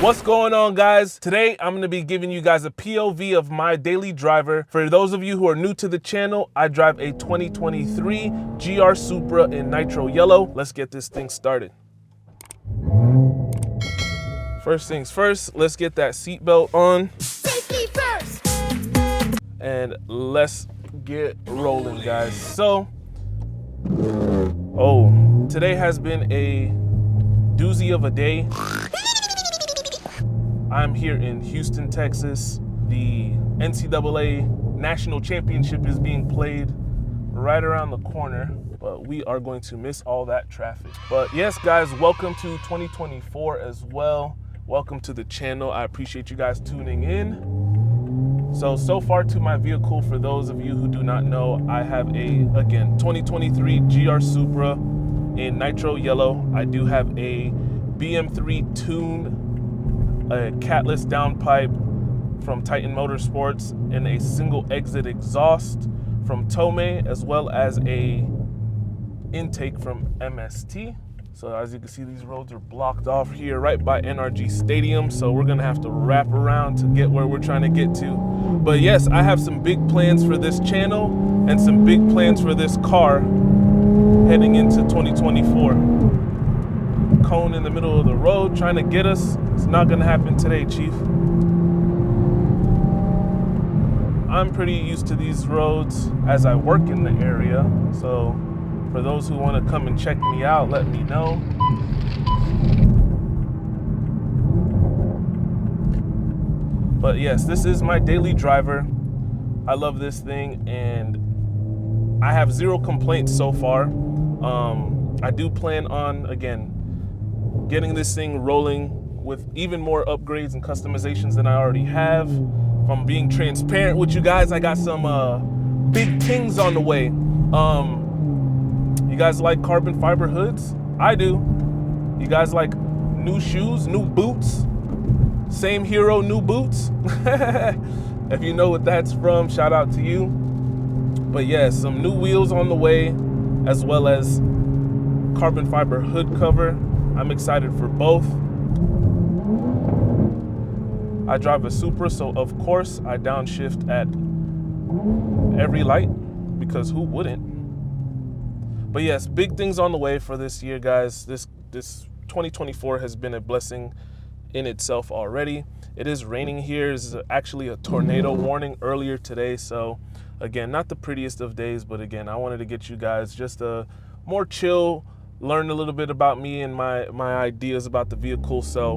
What's going on, guys? Today I'm going to be giving you guys a POV of my daily driver. For those of you who are new to the channel, I drive a 2023 GR Supra in Nitro Yellow. Let's get this thing started. First things first, let's get that seatbelt on. Safety first! And let's get rolling, guys. So, today has been a doozy of a day. I'm here in Houston, Texas. The NCAA National Championship is being played right around the corner, but we are going to miss all that traffic. But yes, guys, welcome to 2024 as well. Welcome to the channel. I appreciate you guys tuning in. So far to my vehicle, for those of you who do not know, I have a, again, 2023 GR Supra in Nitro Yellow. I do have a BM3 tune, a Catless downpipe from TitanMotorsports, and a single exit exhaust from Tomei, as well as a intake from MST. So as you can see, these roads are blocked off here right by NRG Stadium, so we're gonna have to wrap around to get where we're trying to get to. But yes, I have some big plans for this channel and some big plans for this car heading into 2024. Cone in the middle of the road trying to get us. It's not gonna happen today, Chief. I'm pretty used to these roads as I work in the area. So for those who wanna come and check me out, let me know. But yes, this is my daily driver. I love this thing and I have zero complaints so far. I do plan on, again, getting this thing rolling with even more upgrades and customizations than I already have. If I'm being transparent with you guys, I got some big things on the way. You guys like carbon fiber hoods? I do. You guys like new shoes, new boots? Same hero, new boots? If you know what that's from, shout out to you. But yeah, some new wheels on the way, as well as carbon fiber hood cover. I'm excited for both. I drive a Supra, so of course I downshift at every light, because who wouldn't? But yes, big things on the way for this year, guys. This 2024 has been a blessing in itself already. It is raining here. There's actually a tornado warning earlier today, so again, not the prettiest of days, but again, I wanted to get you guys just a more chill, learn a little bit about me and my ideas about the vehicle. So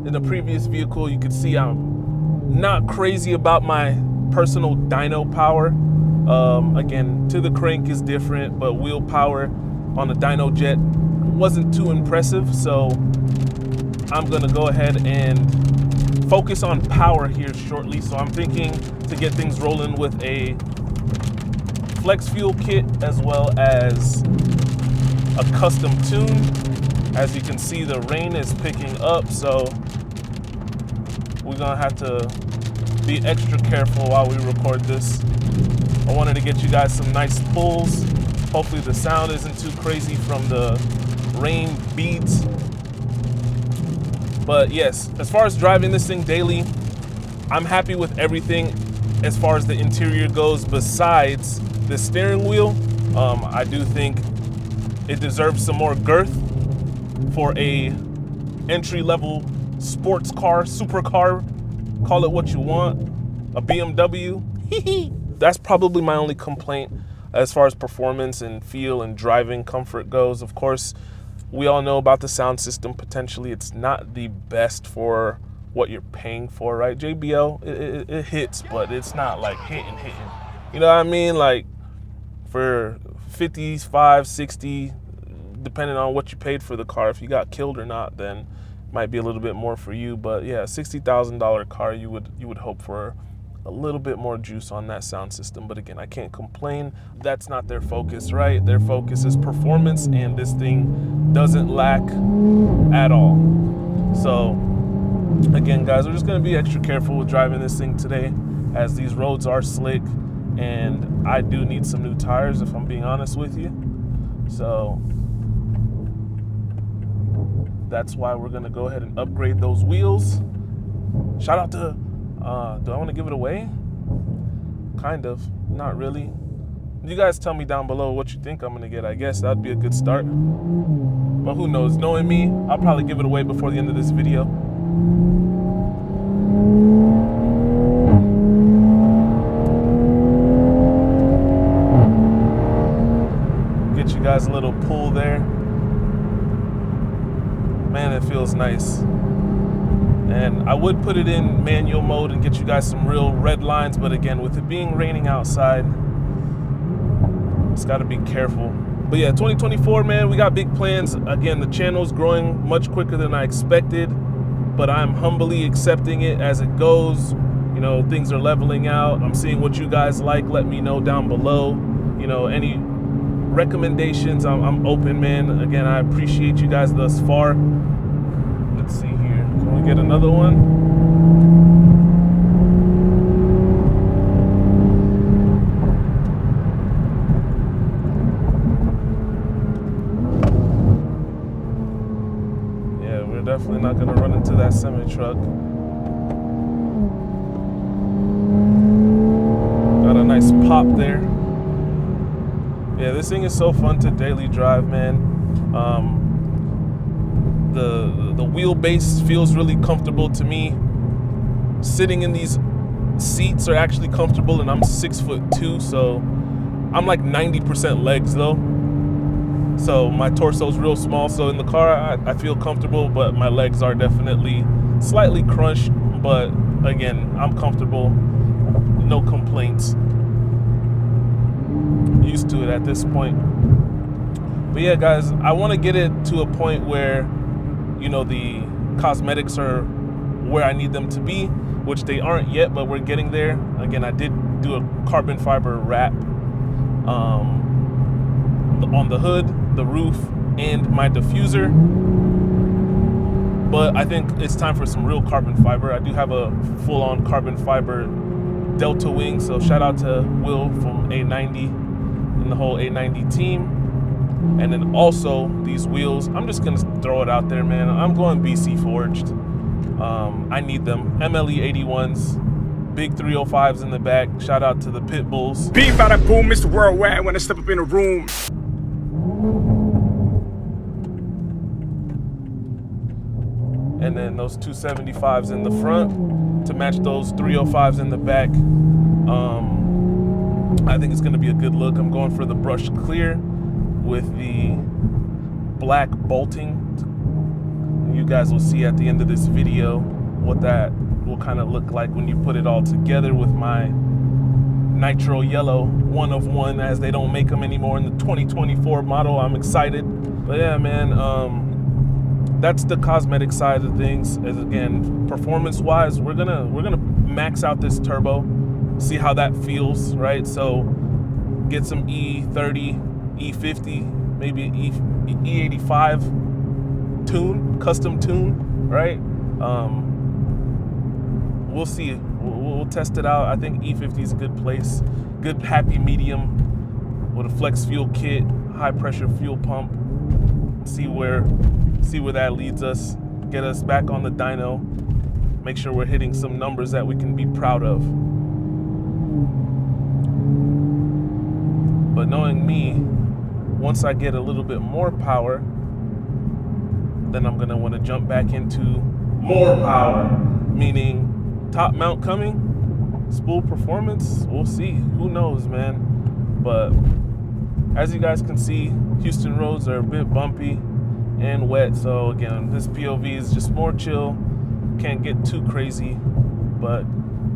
in the previous vehicle, you could see I'm not crazy about my personal dyno power. Again, to the crank is different, but wheel power on the dyno jet wasn't too impressive. So I'm gonna go ahead and focus on power here shortly. So I'm thinking to get things rolling with a flex fuel kit as well as a custom tune. As you can see, the rain is picking up, so we're gonna have to be extra careful while we record this. I wanted to get you guys some nice pulls. Hopefully the sound isn't too crazy from the rain beads. But yes, as far as driving this thing daily, I'm happy with everything as far as the interior goes, besides the steering wheel. I do think it deserves some more girth for a entry-level sports car, supercar, call it what you want, a BMW. That's probably my only complaint as far as performance and feel and driving comfort goes. Of course, we all know about the sound system. Potentially, it's not the best for what you're paying for, right? JBL, it hits, but it's not like hitting. You know what I mean? Like for 55, 60, depending on what you paid for the car, if you got killed or not, then it might be a little bit more for you. But yeah, $60,000 car, you would hope for a little bit more juice on that sound system. But again, I can't complain. That's not their focus, right? Their focus is performance, and this thing doesn't lack at all. So again, guys, we're just gonna be extra careful with driving this thing today, as these roads are slick, and I do need some new tires, if I'm being honest with you. So that's why we're gonna go ahead and upgrade those wheels. Shout out to, do I wanna give it away? Kind of, not really. You guys tell me down below what you think I'm gonna get. I guess that'd be a good start. But who knows, knowing me, I'll probably give it away before the end of this video. Get you guys a little pull there. Man, it feels nice. And I would put it in manual mode and get you guys some real red lines, but again, with it being raining outside, it's gotta be careful. But yeah, 2024, man, we got big plans. Again, the channel's growing much quicker than I expected, but I'm humbly accepting it as it goes. You know, things are leveling out. I'm seeing what you guys like. Let me know down below. You know, any recommendations, I'm open, man. Again, I appreciate you guys thus far. Let's see here. Can we get another one? Yeah, we're definitely not gonna run into that semi-truck. Got a nice pop there. Yeah, this thing is so fun to daily drive, man. The wheelbase feels really comfortable to me. Sitting in these seats are actually comfortable, and I'm 6'2", so I'm like 90% legs though. So my torso's real small, so in the car I feel comfortable, but my legs are definitely slightly crunched. But again, I'm comfortable, no complaints. Used to it at this point. But yeah, guys, I want to get it to a point where, you know, the cosmetics are where I need them to be, which they aren't yet, but we're getting there. Again, I did do a carbon fiber wrap on the hood, the roof, and my diffuser. But I think it's time for some real carbon fiber. I do have a full-on carbon fiber Delta wing, so shout out to Will from A90 and the whole A90 team. And then also these wheels, I'm just gonna throw it out there, man. I'm going BC forged. I need them. MLE 81s, big 305s in the back. Shout out to the pit bulls. Beat by the boom, Mr. Worldwide when I step up in the room. And then those 275s in the front to match those 305s in the back. I think it's gonna be a good look. I'm going for the brushed clear with the black bolting. You guys will see at the end of this video what that will kind of look like when you put it all together with my Nitro Yellow, one of one, as they don't make them anymore in the 2024 model. I'm excited. But yeah, man, that's the cosmetic side of things. As again, performance-wise, we're gonna max out this turbo, see how that feels, right? So get some E30, E50, maybe E85 tune, custom tune, right? We'll see. We'll test it out. I think E50 is a good place. Good happy medium with a flex fuel kit, high pressure fuel pump. See where that leads us. Get us back on the dyno. Make sure we're hitting some numbers that we can be proud of. But knowing me, once I get a little bit more power, then I'm gonna wanna jump back into more power, meaning top mount coming, spool performance, we'll see, who knows, man. But as you guys can see, Houston roads are a bit bumpy and wet, so again, this POV is just more chill, can't get too crazy, but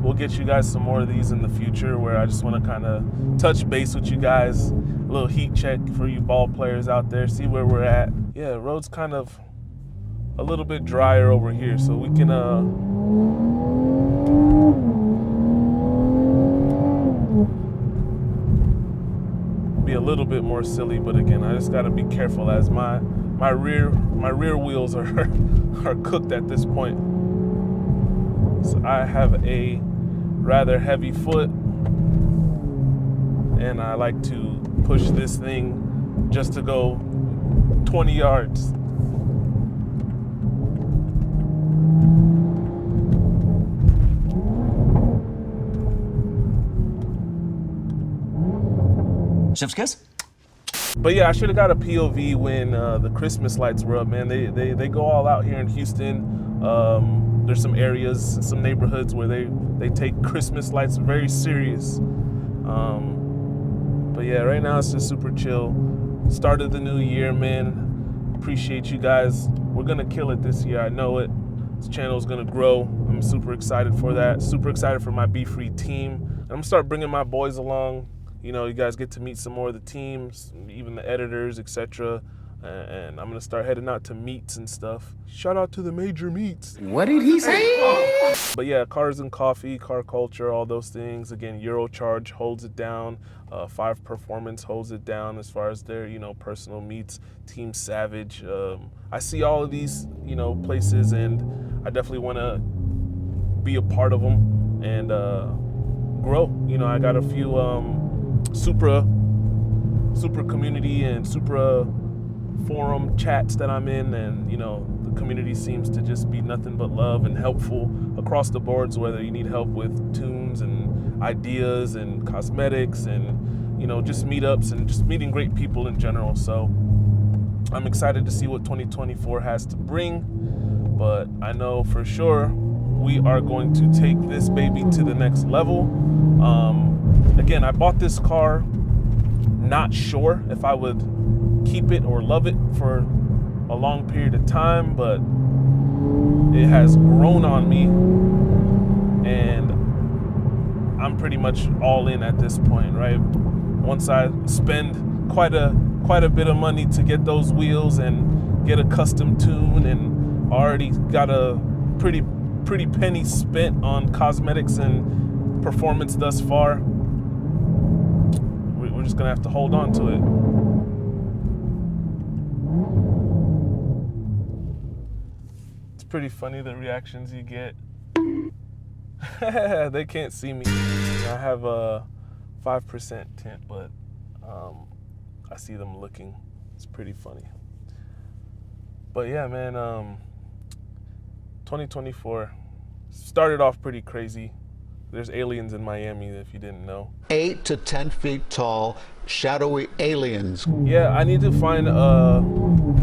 we'll get you guys some more of these in the future where I just wanna kinda touch base with you guys, a little heat check for you ball players out there, see where we're at. Yeah, road's kind of a little bit drier over here, so we can be a little bit more silly, but again, I just gotta be careful as my rear wheels are cooked at this point. So I have a rather heavy foot, and I like to push this thing just to go 20 yards. Chef's kiss? But yeah, I should have got a POV when the Christmas lights were up, man. They go all out here in Houston. There's some areas, some neighborhoods where they take Christmas lights very serious. But yeah, right now it's just super chill. Start of the new year, man. Appreciate you guys. We're gonna kill it this year, I know it. This channel is gonna grow. I'm super excited for that. Super excited for my Be Free team. I'm gonna start bringing my boys along. You know, you guys get to meet some more of the teams, even the editors, etc. And I'm gonna start heading out to meets and stuff. Shout out to the major meets. What did he say? But yeah, cars and coffee, car culture, all those things. Again, Eurocharge holds it down. 5 Performance holds it down as far as their, you know, personal meets. Team Savage. I see all of these, you know, places, and I definitely want to be a part of them and grow. You know, I got a few Supra community and Supra forum chats that I'm in, and you know, the community seems to just be nothing but love and helpful across the boards, whether you need help with tunes and ideas and cosmetics and, you know, just meetups and just meeting great people in general. So I'm excited to see what 2024 has to bring, but I know for sure we are going to take this baby to the next level. Again, I bought this car not sure if I would keep it or love it for a long period of time, but it has grown on me and I'm pretty much all in at this point, right? Once I spend quite a bit of money to get those wheels and get a custom tune, and already got a pretty penny spent on cosmetics and performance thus far, we're just gonna have to hold on to it. It's pretty funny the reactions you get. They can't see me. I have a 5% tint, but I see them looking. It's pretty funny. But yeah, man, 2024 started off pretty crazy. There's aliens in Miami, if you didn't know. 8 to 10 feet tall, shadowy aliens. Yeah, I need to find a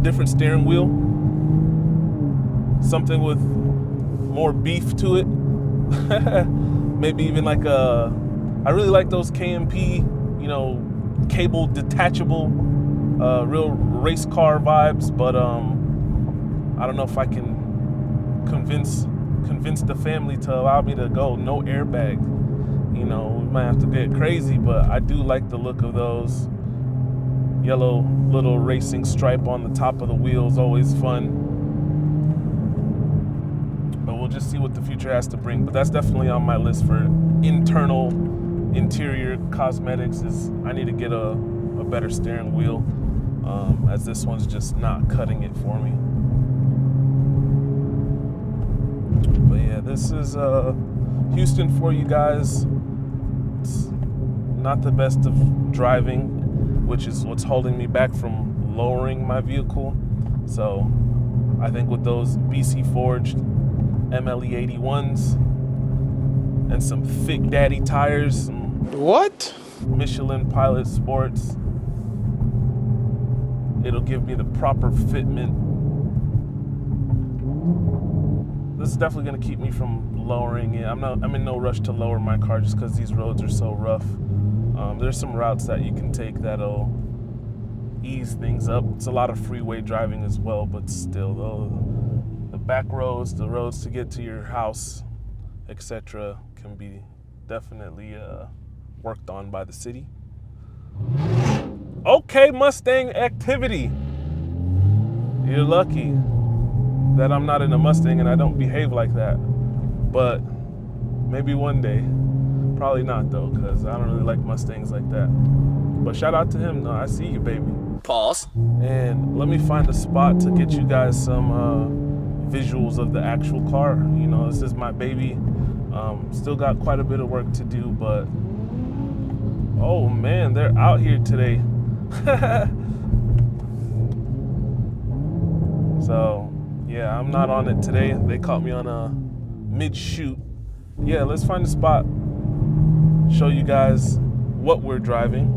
different steering wheel. Something with more beef to it. Maybe even like I really like those KMP, you know, cable detachable, real race car vibes, but I don't know if I can convince the family to allow me to go no airbag. You know, we might have to get crazy, but I do like the look of those. Yellow little racing stripe on the top of the wheels, always fun. But we'll just see what the future has to bring. But that's definitely on my list for interior cosmetics. Is I need to get a better steering wheel, as this one's just not cutting it for me. But yeah, this is Houston for you guys. It's not the best of driving, which is what's holding me back from lowering my vehicle. So I think with those BC forged MLE 81s and some thick daddy tires, What? Michelin Pilot Sports, it'll give me the proper fitment. This is definitely gonna keep me from lowering it. I'm in no rush to lower my car just because these roads are so rough. There's some routes that you can take that'll ease things up. It's a lot of freeway driving as well, but still, the back roads, the roads to get to your house, etc., can be definitely worked on by the city. Okay, Mustang activity. You're lucky that I'm not in a Mustang and I don't behave like that. But maybe one day. Probably not though, because I don't really like Mustangs like that. But shout out to him. No, I see you, baby. Pause. And let me find a spot to get you guys some visuals of the actual car. You know, this is my baby. Still got quite a bit of work to do, but oh man, they're out here today. So yeah, I'm not on it today. They caught me on a mid-shoot. Yeah, let's find a spot, show you guys what we're driving.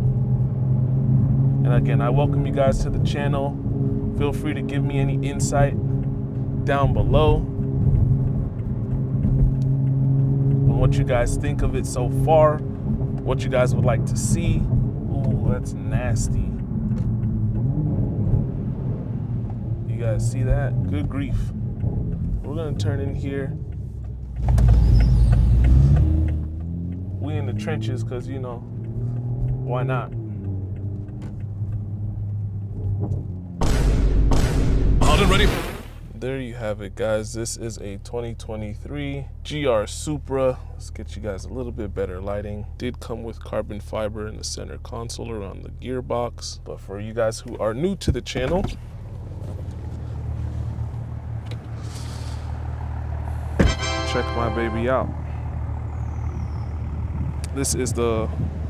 And again, I welcome you guys to the channel. Feel free to give me any insight down below on what you guys think of it so far, what you guys would like to see. Ooh, that's nasty. You guys see that? Good grief. We're gonna turn in here. We in the trenches because, you know, why not? On and ready. There you have it, guys. This is a 2023 GR Supra. Let's get you guys a little bit better lighting. Did come with carbon fiber in the center console around the gearbox. But for you guys who are new to the channel, check my baby out. This is the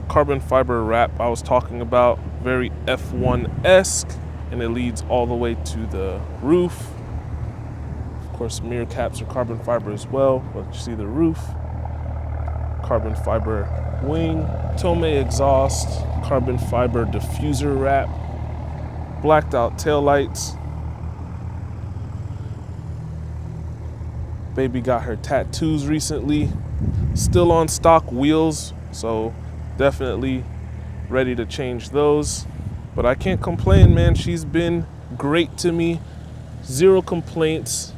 carbon fiber wrap I was talking about. Very F1-esque, and it leads all the way to the roof. Of course, mirror caps are carbon fiber as well, but you see the roof. Carbon fiber wing, Tomei exhaust, carbon fiber diffuser wrap, blacked out taillights. Baby got her tattoos recently. Still on stock wheels, so definitely ready to change those. But I can't complain, man. She's been great to me. Zero complaints.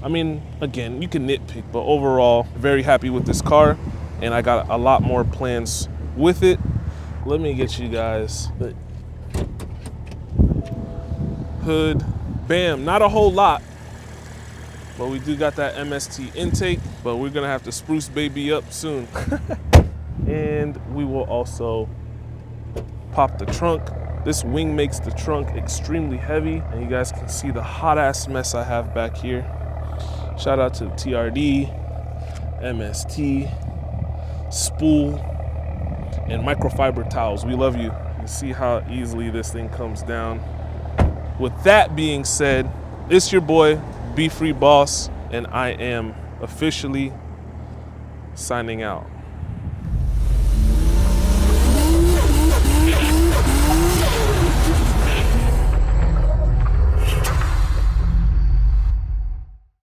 I mean, again, you can nitpick, but overall, very happy with this car, and I got a lot more plans with it. Let me get you guys the hood. Bam, not a whole lot, but we do got that MST intake, but we're gonna have to spruce baby up soon. And we will also pop the trunk. This wing makes the trunk extremely heavy, and you guys can see the hot ass mess I have back here. Shout out to TRD, MST, spool, and microfiber towels. We love you. You see how easily this thing comes down. With that being said, it's your boy, Be Free Boss, and I am officially signing out.